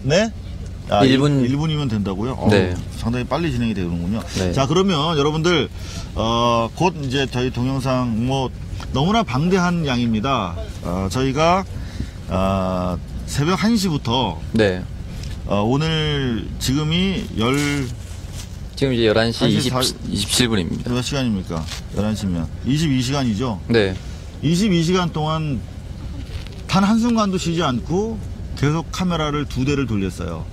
네? 아, 1분 1분이면 된다고요? 네. 상당히 빨리 진행이 되는군요. 네. 자, 그러면 여러분들 곧 이제 저희 동영상 뭐 너무나 방대한 양입니다. 저희가 새벽 1시부터 네. 오늘 지금이 지금 이제 11시 1시 27분입니다. 몇 시간입니까? 11시면 22시간이죠. 네. 22시간 동안 단 한순간도 쉬지 않고 계속 카메라를 2대를 돌렸어요.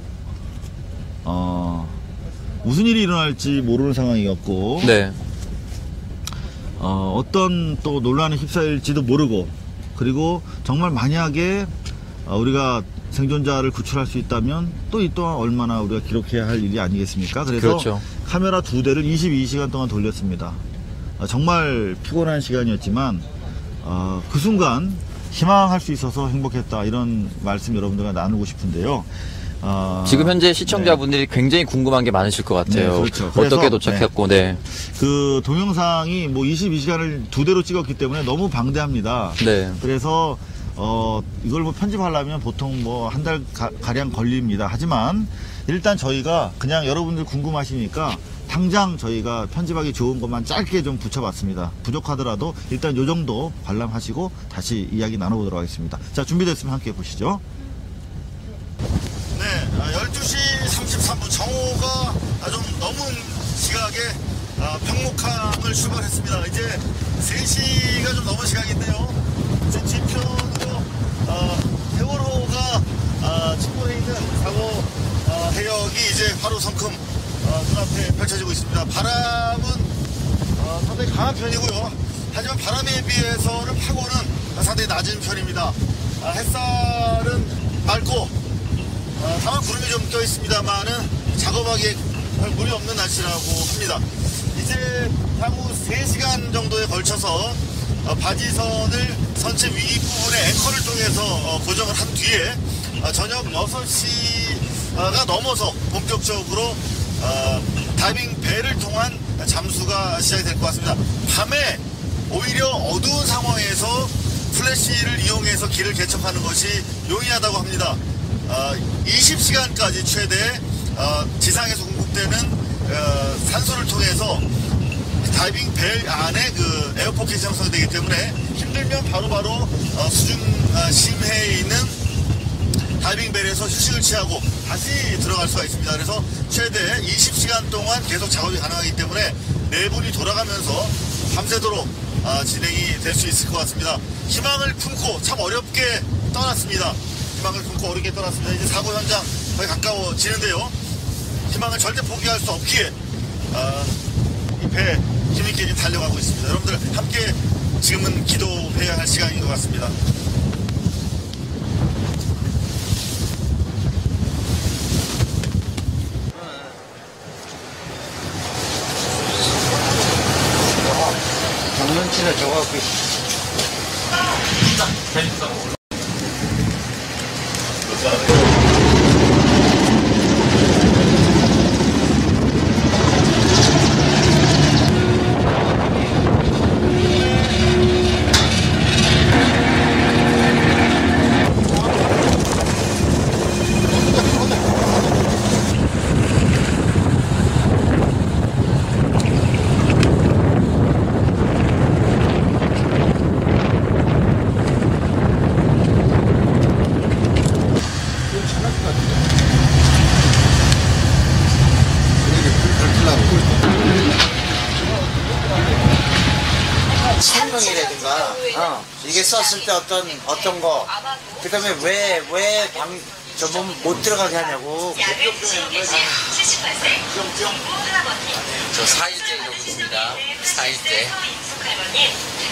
무슨 일이 일어날지 모르는 상황이었고, 네. 어떤 또 논란에 휩싸일지도 모르고, 그리고 정말 만약에 우리가 생존자를 구출할 수 있다면 또 이 또한 얼마나 우리가 기록해야 할 일이 아니겠습니까? 그래서 그렇죠. 카메라 2대를 22시간 동안 돌렸습니다. 정말 피곤한 시간이었지만 그 순간 희망할 수 있어서 행복했다, 이런 말씀 여러분들과 나누고 싶은데요. 지금 현재 시청자분들이 굉장히 궁금한 게 많으실 것 같아요. 네, 그렇죠. 어떻게 그래서, 도착했고, 네. 그 동영상이 뭐 22시간을 2대로 찍었기 때문에 너무 방대합니다. 네. 그래서 이걸 뭐 편집하려면 보통 뭐 한 달 가량 걸립니다. 하지만 일단 저희가 그냥 여러분들 궁금하시니까 당장 저희가 편집하기 좋은 것만 짧게 좀 붙여봤습니다. 부족하더라도 일단 요 정도 관람하시고 다시 이야기 나눠보도록 하겠습니다. 자, 준비됐으면 함께 보시죠. 네, 12시 33분 정오가 좀 넘은 시각에 평목항을 출발했습니다. 이제 3시가 좀 넘은 시각인데요. 이제 뒤편으로 세월호가 침몰해 있는 사고 해역이 이제 바로 성큼 눈앞에 펼쳐지고 있습니다. 바람은 상당히 강한 편이고요. 하지만 바람에 비해서는 파고는 상당히 낮은 편입니다. 햇살은 맑고 다만 구름이 좀 껴있습니다만은 작업하기에 별 무리 없는 날씨라고 합니다. 이제 향후 3시간 정도에 걸쳐서 바지선을 선체 윗부분에 앵커를 통해서 고정을 한 뒤에 저녁 6시가 넘어서 본격적으로 다이빙 배를 통한 잠수가 시작이 될 것 같습니다. 밤에 오히려 어두운 상황에서 플래시를 이용해서 길을 개척하는 것이 용이하다고 합니다. 20시간까지 최대 지상에서 공급되는 산소를 통해서 다이빙 벨 안에 그 에어포켓이 형성되기 때문에 힘들면 바로바로 수중 심해에 있는 다이빙 벨에서 휴식을 취하고 다시 들어갈 수가 있습니다. 그래서 최대 20시간 동안 계속 작업이 가능하기 때문에 내분이 돌아가면서 밤새도록 진행이 될 수 있을 것 같습니다. 희망을 품고 참 어렵게 떠났습니다. 희망을 품고 어렵게 떠났습니다. 이제 사고 현장 거의 가까워지는데요. 희망을 절대 포기할 수 없기에 이 배 힘있게 지금 달려가고 있습니다. 여러분들 함께 지금은 기도해야 할 시간인 것 같습니다. 장난치나 저거 갖고 설명이라든가 이게 썼을 때 어떤 거 그다음에 왜 저분 못 들어가게 하냐고. 저 4일째 이러고 있습니다. 4일째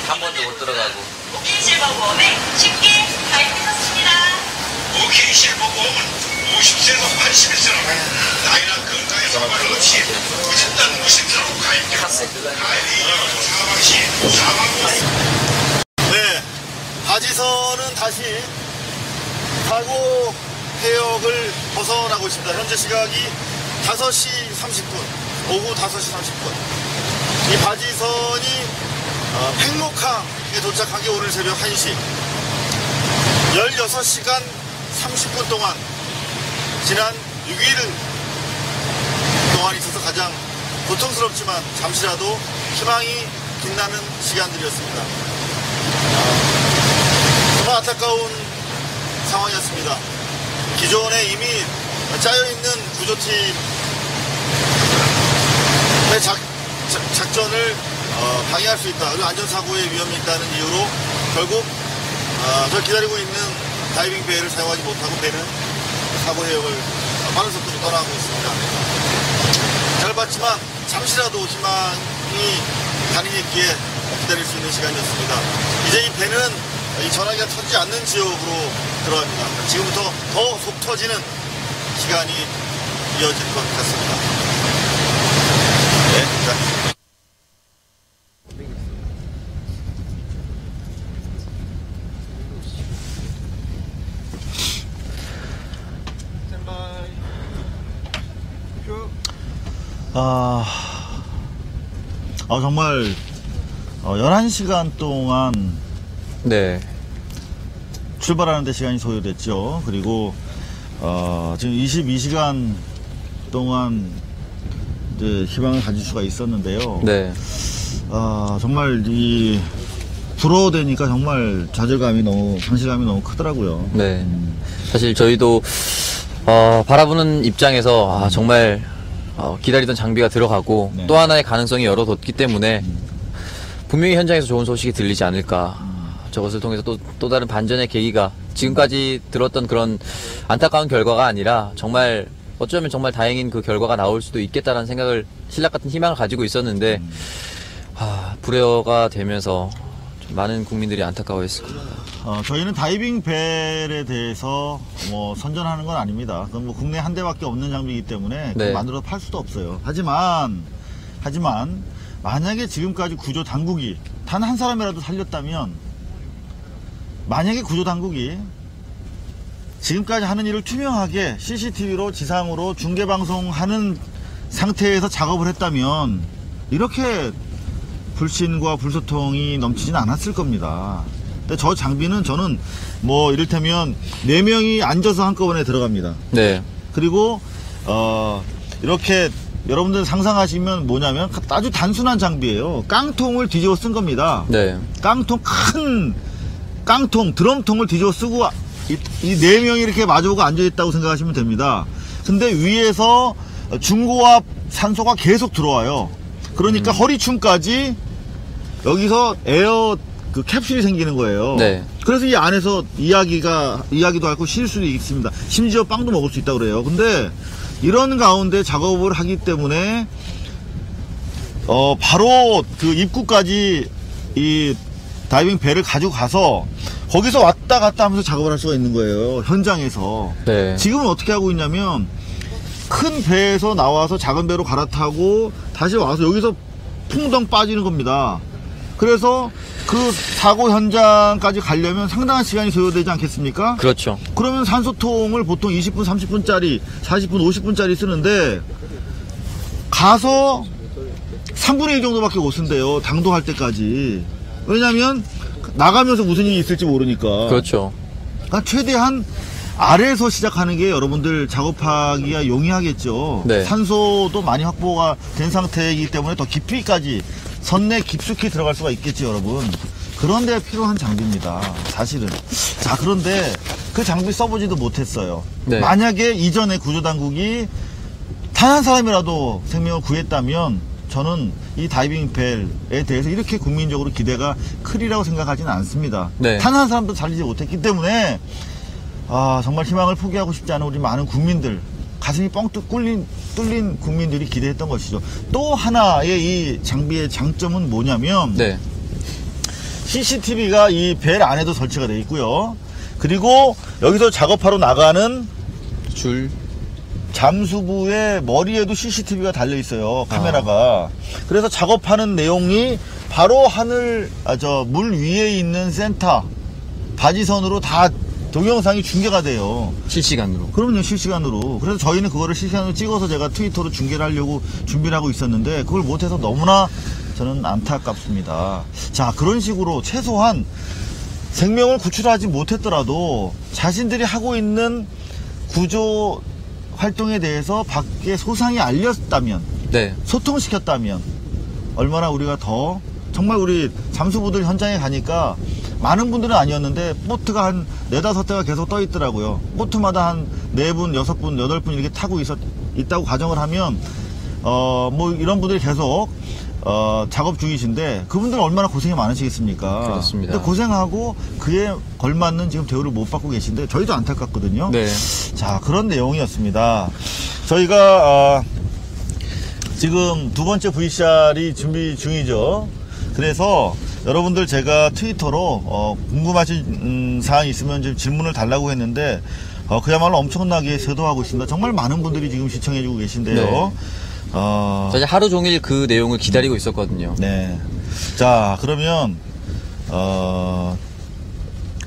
한 번도 못 들어가고. 오케이 실버보험에 쉽게 가입하셨습니다. 오케이 실버보험은 50세에서 81세로 나이나 건강에 상관없이 무진단 무심사로 가입되고 가입이 이어서 사망 시 사망 후 네, 바지선은 다시 사고 해역을 벗어나고 있습니다. 현재 시각이 5시 30분, 오후 5시 30분. 이 바지선이 팽목항에 도착한 게 오늘 새벽 1시. 16시간 30분 동안 지난 6일 동안 있어서 가장 고통스럽지만 잠시라도 희망이 빛나는 시간들이었습니다. 정말 안타까운 상황이었습니다. 기존에 이미 짜여있는 구조팀의 작전을 방해할 수 있다. 그리고 안전사고의 위험이 있다는 이유로 결국 저 기다리고 있는 다이빙 배를 사용하지 못하고 배는 사고 해역을 빠른 속도로 떠나고 있습니다. 잘 봤지만 잠시라도 희망이 가는 있기에 기다릴 수 있는 시간이었습니다. 이제 이 배는 이 전화기가 터지지 않는 지역으로 들어갑니다. 지금부터 더 속 터지는 시간이 이어질 것 같습니다. 네, 자. 정말 11시간 동안 네. 출발하는데 시간이 소요됐죠. 그리고 지금 22시간 동안 이제 희망을 가질 수가 있었는데요. 네. 정말 이 불어대니까 정말 좌절감이 너무, 상실감이 너무 크더라고요. 네. 사실 저희도 바라보는 입장에서 정말 기다리던 장비가 들어가고 네. 또 하나의 가능성이 열어뒀기 때문에 분명히 현장에서 좋은 소식이 들리지 않을까. 저것을 통해서 또 다른 반전의 계기가 지금까지 들었던 그런 안타까운 결과가 아니라 정말 어쩌면 정말 다행인 그 결과가 나올 수도 있겠다라는 생각을, 신락 같은 희망을 가지고 있었는데 불효가 되면서 좀 많은 국민들이 안타까워했을 겁니다. 저희는 다이빙 벨에 대해서 뭐 선전하는 건 아닙니다. 그건 뭐 국내 한 대밖에 없는 장비이기 때문에 네. 만들어서 팔 수도 없어요. 하지만 만약에 지금까지 구조 당국이 단 한 사람이라도 살렸다면, 만약에 구조 당국이 지금까지 하는 일을 투명하게 CCTV로 지상으로 중계방송하는 상태에서 작업을 했다면 이렇게 불신과 불소통이 넘치진 않았을 겁니다. 근데 저 장비는 저는 뭐 이를테면 4명이 앉아서 한꺼번에 들어갑니다. 네. 그리고 이렇게 여러분들 상상하시면 뭐냐면 아주 단순한 장비예요. 깡통을 뒤집어 쓴 겁니다. 네. 큰 깡통, 드럼통을 뒤집어 쓰고 이 4명이 이렇게 마주보고 앉아있다고 생각하시면 됩니다. 근데 위에서 중고압 산소가 계속 들어와요. 그러니까 허리춤까지 여기서 에어 그 캡슐이 생기는 거예요. 네. 그래서 이 안에서 이야기도 하고 쉴 수도 있습니다. 심지어 빵도 먹을 수 있다고 그래요. 근데 이런 가운데 작업을 하기 때문에 바로 그 입구까지 이 다이빙 배를 가지고 가서 거기서 왔다 갔다 하면서 작업을 할 수가 있는 거예요. 현장에서. 네. 지금은 어떻게 하고 있냐면 큰 배에서 나와서 작은 배로 갈아타고 다시 와서 여기서 풍덩 빠지는 겁니다. 그래서 그 사고 현장까지 가려면 상당한 시간이 소요되지 않겠습니까? 그렇죠. 그러면 산소통을 보통 20분, 30분짜리, 40분, 50분짜리 쓰는데 가서 3분의 1 정도밖에 못 쓴대요. 당도할 때까지. 왜냐면 나가면서 무슨 일이 있을지 모르니까. 그렇죠. 그러니까 최대한 아래에서 시작하는 게 여러분들 작업하기가 용이하겠죠. 네. 산소도 많이 확보가 된 상태이기 때문에 더 깊이까지 선내 깊숙이 들어갈 수가 있겠죠, 여러분. 그런데 필요한 장비입니다, 사실은. 자, 그런데 그 장비 써보지도 못했어요. 네. 만약에 이전에 구조당국이 단 한 사람이라도 생명을 구했다면 저는 이 다이빙 벨에 대해서 이렇게 국민적으로 기대가 크리라고 생각하지는 않습니다. 네. 단 한 사람도 살리지 못했기 때문에 정말 희망을 포기하고 싶지 않은 우리 많은 국민들, 가슴이 뻥 뚫린 국민들이 기대했던 것이죠. 또 하나의 이 장비의 장점은 뭐냐면 네. CCTV가 이 벨 안에도 설치가 되어 있고요. 그리고 여기서 작업하러 나가는 줄. 잠수부의 머리에도 CCTV가 달려 있어요. 카메라가. 그래서 작업하는 내용이 바로 물 위에 있는 센터 바지선으로 다 동영상이 중계가 돼요. 실시간으로. 그럼요, 실시간으로. 그래서 저희는 그거를 실시간으로 찍어서 제가 트위터로 중계를 하려고 준비를 하고 있었는데 그걸 못해서 너무나 저는 안타깝습니다. 자, 그런 식으로 최소한 생명을 구출하지 못했더라도 자신들이 하고 있는 구조 활동에 대해서 밖에 소상히 알렸다면, 네. 소통시켰다면 얼마나 우리가 더 정말 우리 잠수부들 현장에 가니까 많은 분들은 아니었는데 보트가 한 4-5대가 계속 떠 있더라고요. 보트마다 한 4분, 6분, 8분 이렇게 타고 있다고 가정을 하면 뭐 이런 분들이 계속 작업 중이신데 그분들 얼마나 고생이 많으시겠습니까? 그렇습니다. 근데 고생하고 그에 걸맞는 지금 대우를 못 받고 계신데 저희도 안타깝거든요. 네. 자, 그런 내용이었습니다. 저희가 지금 두 번째 VCR이 준비 중이죠. 그래서 여러분들 제가 트위터로 궁금하신 사항이 있으면 좀 질문을 달라고 했는데 그야말로 엄청나게 쇄도하고 있습니다. 정말 많은 분들이 지금 시청해주고 계신데요. 네. 사실 하루 종일 그 내용을 기다리고 있었거든요. 네. 자, 그러면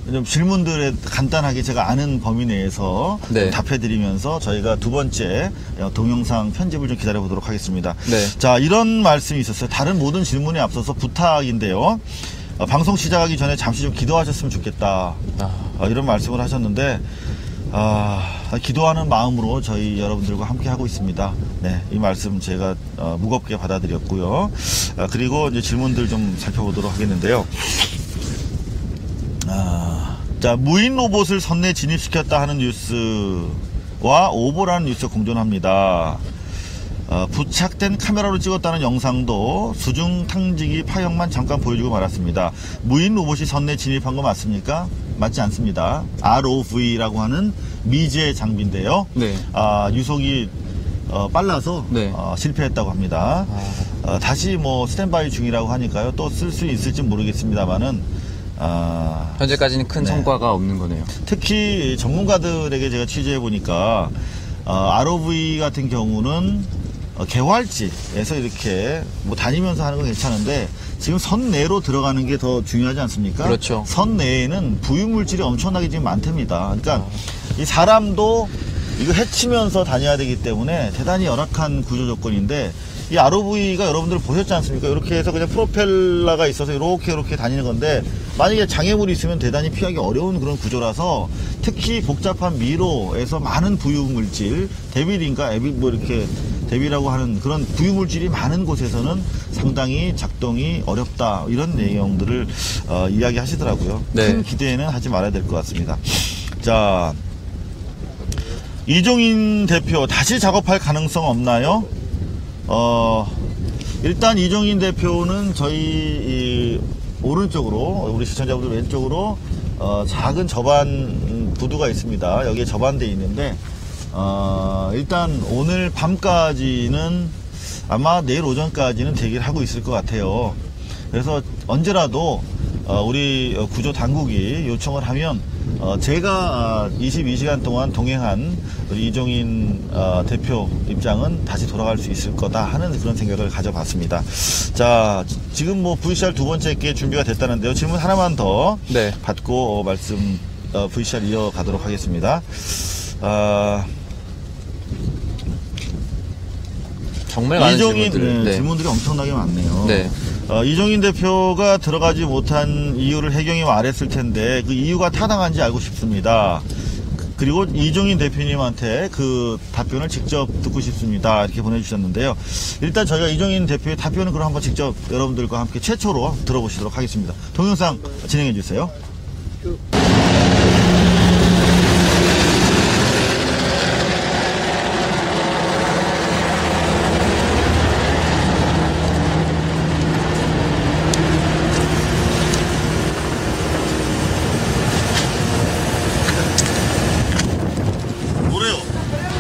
좀 질문들에 간단하게 제가 아는 범위 내에서 네. 답해드리면서 저희가 두 번째 동영상 편집을 좀 기다려보도록 하겠습니다. 네. 자, 이런 말씀이 있었어요. 다른 모든 질문에 앞서서 부탁인데요. 방송 시작하기 전에 잠시 좀 기도하셨으면 좋겠다. 이런 말씀을 하셨는데 기도하는 마음으로 저희 여러분들과 함께 하고 있습니다. 네, 이 말씀 제가 무겁게 받아들였고요. 그리고 이제 질문들 좀 살펴보도록 하겠는데요. 자, 무인 로봇을 선내 진입시켰다 하는 뉴스와 오보라는 뉴스가 공존합니다. 부착된 카메라로 찍었다는 영상도 수중 탕지기 파형만 잠깐 보여주고 말았습니다. 무인 로봇이 선내 진입한 거 맞습니까? 맞지 않습니다. ROV라고 하는 미제 장비인데요. 네. 유속이 빨라서 네. 실패했다고 합니다. 다시 뭐 스탠바이 중이라고 하니까요. 또 쓸 수 있을지 모르겠습니다만은 현재까지는 큰 네. 성과가 없는 거네요. 특히 전문가들에게 제가 취재해 보니까 ROV 같은 경우는 개활지에서 이렇게 뭐 다니면서 하는 건 괜찮은데 지금 선 내로 들어가는 게 더 중요하지 않습니까? 그렇죠. 선 내에는 부유물질이 엄청나게 지금 많답니다. 그러니까 이 사람도 이거 헤치면서 다녀야 되기 때문에 대단히 열악한 구조 조건인데 이 ROV가 여러분들 보셨지 않습니까? 이렇게 해서 그냥 프로펠러가 있어서 이렇게 다니는 건데 만약에 장애물이 있으면 대단히 피하기 어려운 그런 구조라서 특히 복잡한 미로에서 많은 부유물질, 데빌인가 뭐 이렇게 데빌이라고 하는 그런 부유물질이 많은 곳에서는 상당히 작동이 어렵다 이런 내용들을 이야기하시더라고요. 네. 큰 기대는 하지 말아야 될 것 같습니다. 자, 이종인 대표 다시 작업할 가능성 없나요? 일단 이종인 대표는 저희 오른쪽으로 우리 시청자분들 왼쪽으로 작은 저반 부두가 있습니다. 여기에 저반대 있는데 일단 오늘 밤까지는 아마 내일 오전까지는 대기를 하고 있을 것 같아요. 그래서 언제라도 우리 구조 당국이 요청을 하면 제가 22시간 동안 동행한 우리 이종인 대표 입장은 다시 돌아갈 수 있을 거다 하는 그런 생각을 가져봤습니다. 자, 지금 뭐 VCR 두 번째 게 준비가 됐다는데요. 질문 하나만 더 네. 받고 말씀 VCR 이어가도록 하겠습니다. 정말 많은 이종인 질문들. 네. 질문들이 엄청나게 많네요. 네. 이종인 대표가 들어가지 못한 이유를 해경이 말했을 텐데 그 이유가 타당한지 알고 싶습니다. 그리고 이종인 대표님한테 그 답변을 직접 듣고 싶습니다. 이렇게 보내주셨는데요. 일단 저희가 이종인 대표의 답변을 그럼 한번 직접 여러분들과 함께 최초로 들어보시도록 하겠습니다. 동영상 진행해 주세요.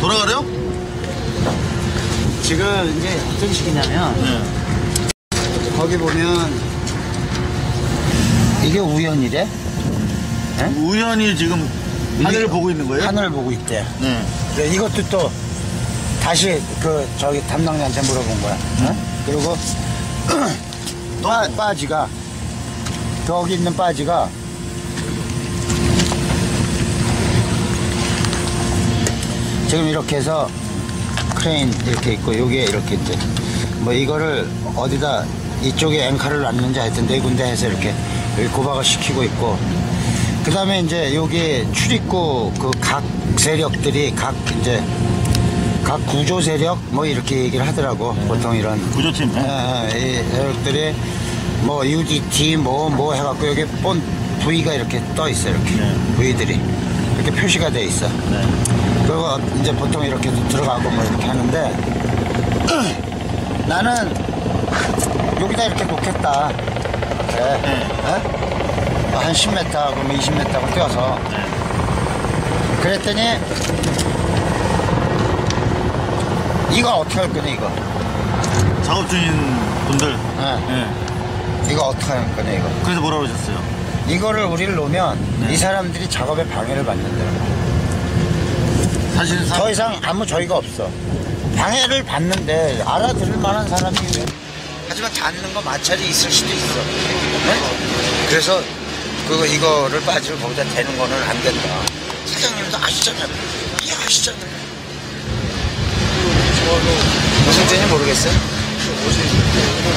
돌아가래요? 지금 이제 어떤 식이냐면 거기 보면 이게 우연이래. 우연히 지금 하늘을 보고 있는 거예요? 하늘을 보고 있대. 네. 그래, 이것도 또 다시 그 저기 담당자한테 물어본 거야. 그리고 바지가 저기 있는 바지가 지금 이렇게 해서 크레인 이렇게 있고 여기에 이렇게 있대. 뭐 이거를 어디다 이쪽에 앵커를 놨는지 하여튼 네 군데 해서 이렇게 여기 고박을 시키고 있고, 그 다음에 이제 여기 출입구 그 각 세력들이 각 이제 각 구조 세력 뭐 이렇게 얘기를 하더라고. 보통 이런 구조팀. 이 세력들이 뭐 UDT 뭐 해갖고 여기 본 V가 이렇게 떠 있어. 이렇게 V들이 이렇게 표시가 돼 있어. 그리고 이제 보통 이렇게 들어가고 뭐 이렇게 하는데 나는 여기다 이렇게 놓겠다. 이렇게 한 10m하고 뭐 20m하고 뛰어서 그랬더니 이거 어떻게 할 거냐 이거. 작업 중인 분들. 이거 어떻게 할 거냐 이거. 그래서 뭐라 그러셨어요? 이거를 우리를 놓으면 이 사람들이 작업에 방해를 받는다. 사실 더 이상 아무 저희가 없어. 방해를 받는데 알아들을 만한 사람이 왜? 하지만 닿는 거 마찰이 있을 수도 있어. 그래서 이거를 빠지고 거기다 대는 거는 안 된다. 사장님도 아시잖아요. 이해하시잖아요. 무슨 뜻인지 모르겠어요.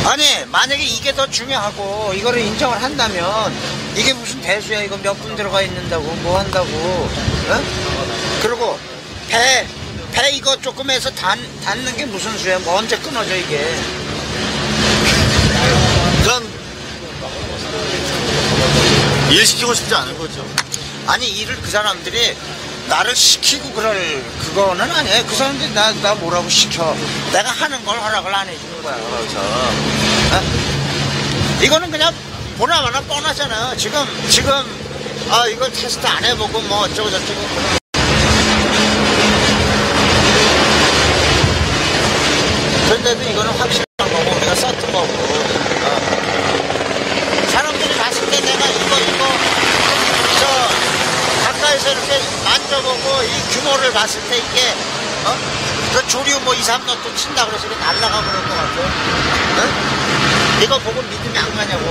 아니 만약에 이게 더 중요하고 이거를 인정을 한다면 이게 무슨 대수야. 이거 몇 분 들어가 있는다고 뭐 한다고. 그리고 배 이거 조금 해서 닿는 게 무슨 수야. 뭐 언제 끊어져 이게. 그런 일 시키고 싶지 않은 거죠. 아니 일을 그 사람들이 나를 시키고 그거는 아니에요. 그 사람들이 나 뭐라고 시켜. 내가 하는 걸 허락을 안 해주는 거야. 그래서 이거는 그냥 보나마나 뻔하잖아요. 지금 이거 테스트 안 해보고 뭐 어쩌고 저쩌고. 그런데도 이거는 확실한 거고 우리가 썼던 거고. 사람들이 봤을 때 내가 이거 가까이서 이렇게 만져보고 이 규모를 봤을 때 이게 그 조류 뭐 2, 3톤 친다 그래서 이렇게 날아가 그럴 것 같아요. 이거 보고 믿음이 안 가냐고.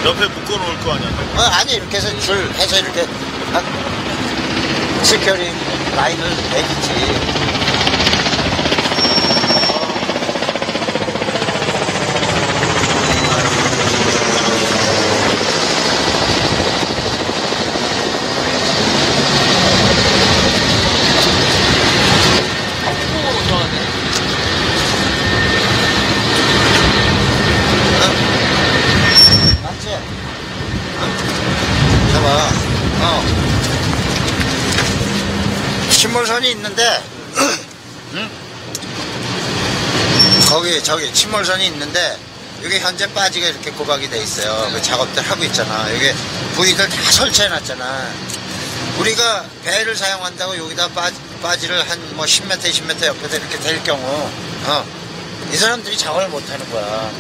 옆에 묶어놓을 거 아니야? 아니 이렇게 해서 줄 해서 이렇게 스큐리 라인을 내겠지. 침몰선이 있는데 저기 침몰선이 있는데 여기 현재 빠지게 이렇게 고박이 돼 있어요. 그 작업들 하고 있잖아. 여기 부위들 다 설치해 놨잖아. 우리가 배를 사용한다고 여기다 빠지를 한 뭐 10m 20m 옆에다 이렇게 댈 경우 이 사람들이 작업을 못 하는 거야.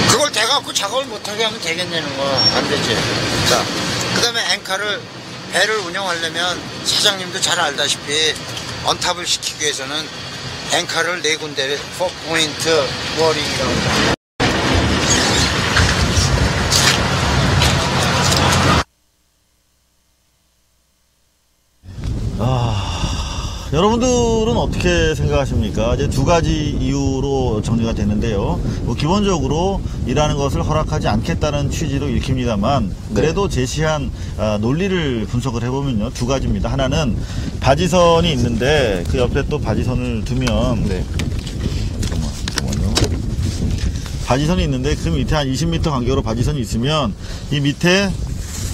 그걸 대갖고 작업을 못하게 하면 되겠냐는 거. 안 되지. 자, 그 다음에 배를 운영하려면 사장님도 잘 알다시피 언탑을 시키기 위해서는 앵카를 4군데를 4포인트 워링이라고 합니다. 여러분들은 어떻게 생각하십니까? 이제 두 가지 이유로 정리가 되는데요. 뭐 기본적으로 일하는 것을 허락하지 않겠다는 취지로 읽힙니다만 그래도 제시한 논리를 분석을 해보면요, 두 가지입니다. 하나는 바지선이 있는데 그 옆에 또 바지선을 두면 잠깐만요. 바지선이 있는데 그 밑에 한 20m 간격으로 바지선이 있으면 이 밑에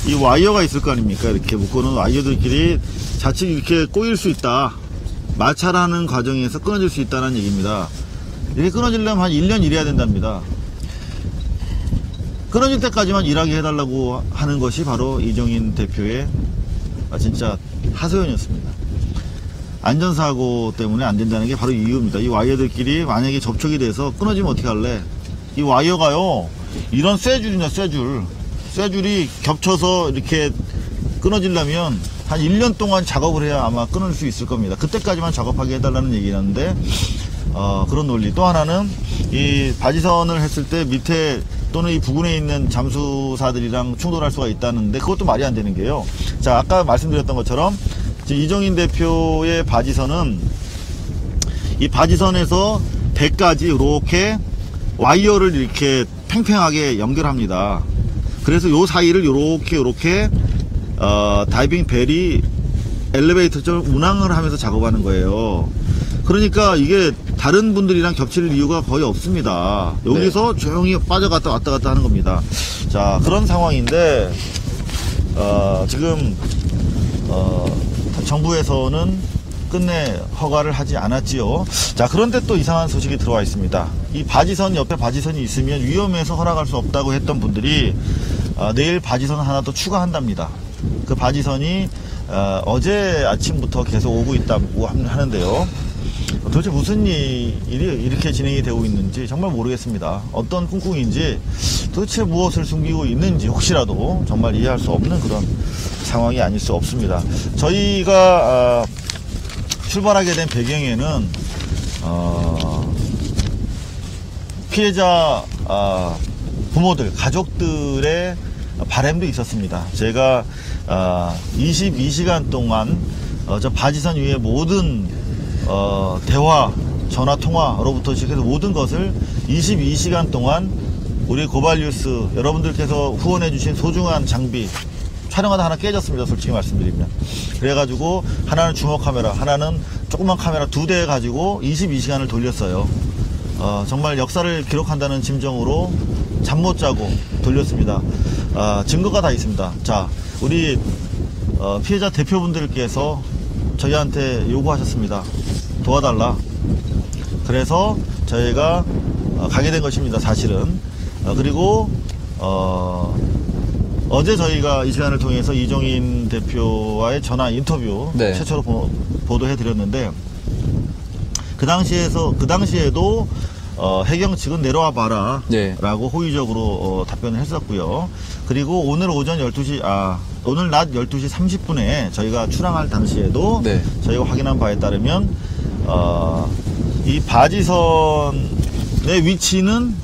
이 와이어가 있을 거 아닙니까? 이렇게 묶어놓은 와이어들끼리 자칫 이렇게 꼬일 수 있다. 마찰하는 과정에서 끊어질 수 있다는 얘기입니다. 이렇게 끊어지려면 한 1년 일해야 된답니다. 끊어질 때까지만 일하게 해달라고 하는 것이 바로 이정인 대표의 진짜 하소연이었습니다. 안전사고 때문에 안 된다는 게 바로 이유입니다. 이 와이어들끼리 만약에 접촉이 돼서 끊어지면 어떻게 할래? 이 와이어가요, 이런 쇠줄이냐, 쇠줄이 겹쳐서 이렇게 끊어지려면 한 1년 동안 작업을 해야 아마 끊을 수 있을 겁니다. 그때까지만 작업하게 해달라는 얘기라는데 그런 논리. 또 하나는 이 바지선을 했을 때 밑에 또는 이 부근에 있는 잠수사들이랑 충돌할 수가 있다는데 그것도 말이 안 되는 게요. 자, 아까 말씀드렸던 것처럼 이정인 대표의 바지선은 이 바지선에서 배까지 이렇게 와이어를 이렇게 팽팽하게 연결합니다. 그래서 요 사이를 요렇게 다이빙 벨이 엘리베이터처럼 운항을 하면서 작업하는 거예요. 그러니까 이게 다른 분들이랑 겹칠 이유가 거의 없습니다. 여기서 조용히 빠져갔다 왔다 갔다 하는 겁니다. 자, 그런 상황인데 지금 정부에서는 끝내 허가를 하지 않았지요. 자, 그런데 또 이상한 소식이 들어와 있습니다. 이 바지선 옆에 바지선이 있으면 위험해서 허락할 수 없다고 했던 분들이 내일 바지선 하나 더 추가한답니다. 그 바지선이 어제 아침부터 계속 오고 있다고 하는데요. 도대체 무슨 일이 이렇게 진행이 되고 있는지 정말 모르겠습니다. 어떤 꿍꿍인지 도대체 무엇을 숨기고 있는지 혹시라도 정말 이해할 수 없는 그런 상황이 아닐 수 없습니다. 저희가 출발하게 된 배경에는 피해자 부모들, 가족들의 바람도 있었습니다. 제가 22시간 동안 저 바지선 위에 모든 대화, 전화 통화로부터 시작해서 모든 것을 22시간 동안 우리 고발뉴스 여러분들께서 후원해주신 소중한 장비 촬영하다 하나 깨졌습니다. 솔직히 말씀드리면. 그래가지고 하나는 주먹 카메라, 하나는 조그만 카메라 2대 가지고 22시간을 돌렸어요. 정말 역사를 기록한다는 심정으로 잠 못 자고 돌렸습니다. 증거가 다 있습니다. 자, 우리 피해자 대표분들께서 저희한테 요구하셨습니다. 도와달라. 그래서 저희가 가게 된 것입니다. 사실은. 그리고 어제 저희가 이 시간을 통해서 이종인 대표와의 전화 인터뷰 최초로 보도해 드렸는데 그 당시에도 해경 측은 내려와 봐라 라고 호의적으로 답변을 했었고요. 그리고 오늘 오전 12시 오늘 낮 12시 30분에 저희가 출항할 당시에도 저희가 확인한 바에 따르면 이 바지선의 위치는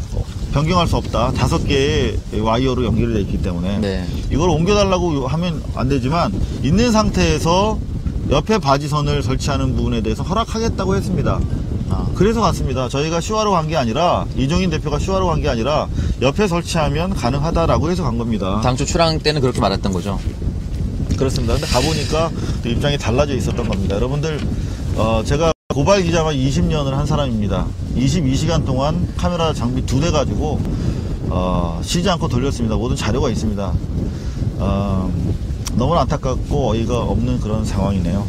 변경할 수 없다. 5개의 와이어로 연결이 되어 있기 때문에 이걸 옮겨달라고 하면 안 되지만 있는 상태에서 옆에 바지선을 설치하는 부분에 대해서 허락하겠다고 했습니다. 그래서 갔습니다. 저희가 시화로 간 게 아니라 이종인 대표가 시화로 간 게 아니라 옆에 설치하면 가능하다라고 해서 간 겁니다. 당초 출항 때는 그렇게 말했던 거죠? 그렇습니다. 근데 가보니까 또 입장이 달라져 있었던 겁니다. 여러분들 제가 고발 기자만 20년을 한 사람입니다. 22시간 동안 카메라 장비 2대 가지고 쉬지 않고 돌렸습니다. 모든 자료가 있습니다. 너무 안타깝고 어이가 없는 그런 상황이네요.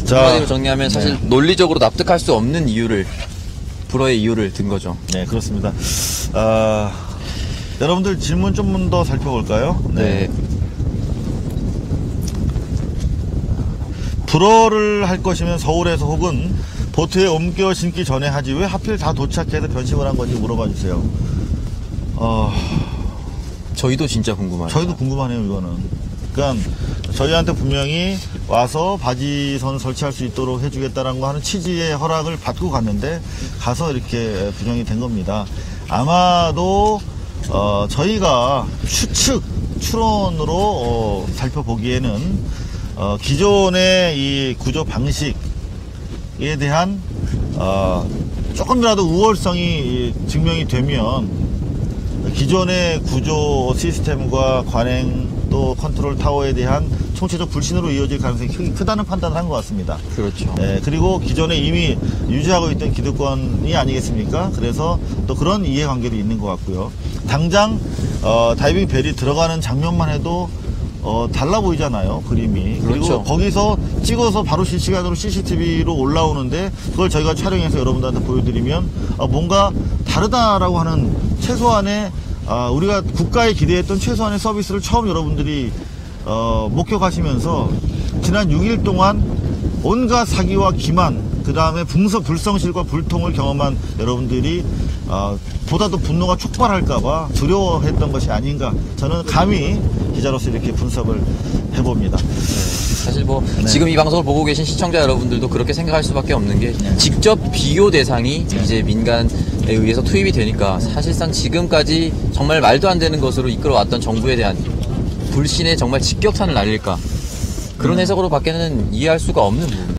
한마디로 정리하면 사실 논리적으로 납득할 수 없는 이유를, 불허의 이유를 든 거죠. 네, 그렇습니다. 여러분들 질문 좀 더 살펴볼까요? 불허를 할 것이면 서울에서 혹은 보트에 옮겨 신기 전에 하지 왜 하필 다 도착해서 변심을 한 건지 물어봐 주세요. 저희도 진짜 궁금하네요. 저희도 궁금하네요, 이거는. 그러니까 저희한테 분명히 와서 바지선 설치할 수 있도록 해주겠다라는 거 하는 취지의 허락을 받고 갔는데 가서 이렇게 부정이 된 겁니다. 아마도 저희가 추론으로 살펴보기에는 기존의 이 구조 방식에 대한 조금이라도 우월성이 증명이 되면 기존의 구조 시스템과 관행 또 컨트롤 타워에 대한 총체적 불신으로 이어질 가능성이 크다는 판단을 한 것 같습니다. 그렇죠. 그리고 기존에 이미 유지하고 있던 기득권이 아니겠습니까? 그래서 또 그런 이해관계도 있는 것 같고요. 당장 다이빙 벨이 들어가는 장면만 해도 달라 보이잖아요, 그림이. 그리고 거기서 찍어서 바로 실시간으로 CCTV로 올라오는데 그걸 저희가 촬영해서 여러분들한테 보여드리면 뭔가 다르다라고 하는 최소한의 우리가 국가에 기대했던 최소한의 서비스를 처음 여러분들이 목격하시면서 지난 6일 동안 온갖 사기와 기만, 그 다음에 불성실과 불통을 경험한 여러분들이 보다도 분노가 촉발할까봐 두려워했던 것이 아닌가, 저는 감히 기자로서 이렇게 분석을 해봅니다. 사실 지금 이 방송을 보고 계신 시청자 여러분들도 그렇게 생각할 수밖에 없는 게 직접 비교 대상이 이제 민간에 의해서 투입이 되니까 사실상 지금까지 정말 말도 안 되는 것으로 이끌어왔던 정부에 대한 불신의 정말 직격탄을 날릴까, 그런 해석으로 밖에는 이해할 수가 없는 부분.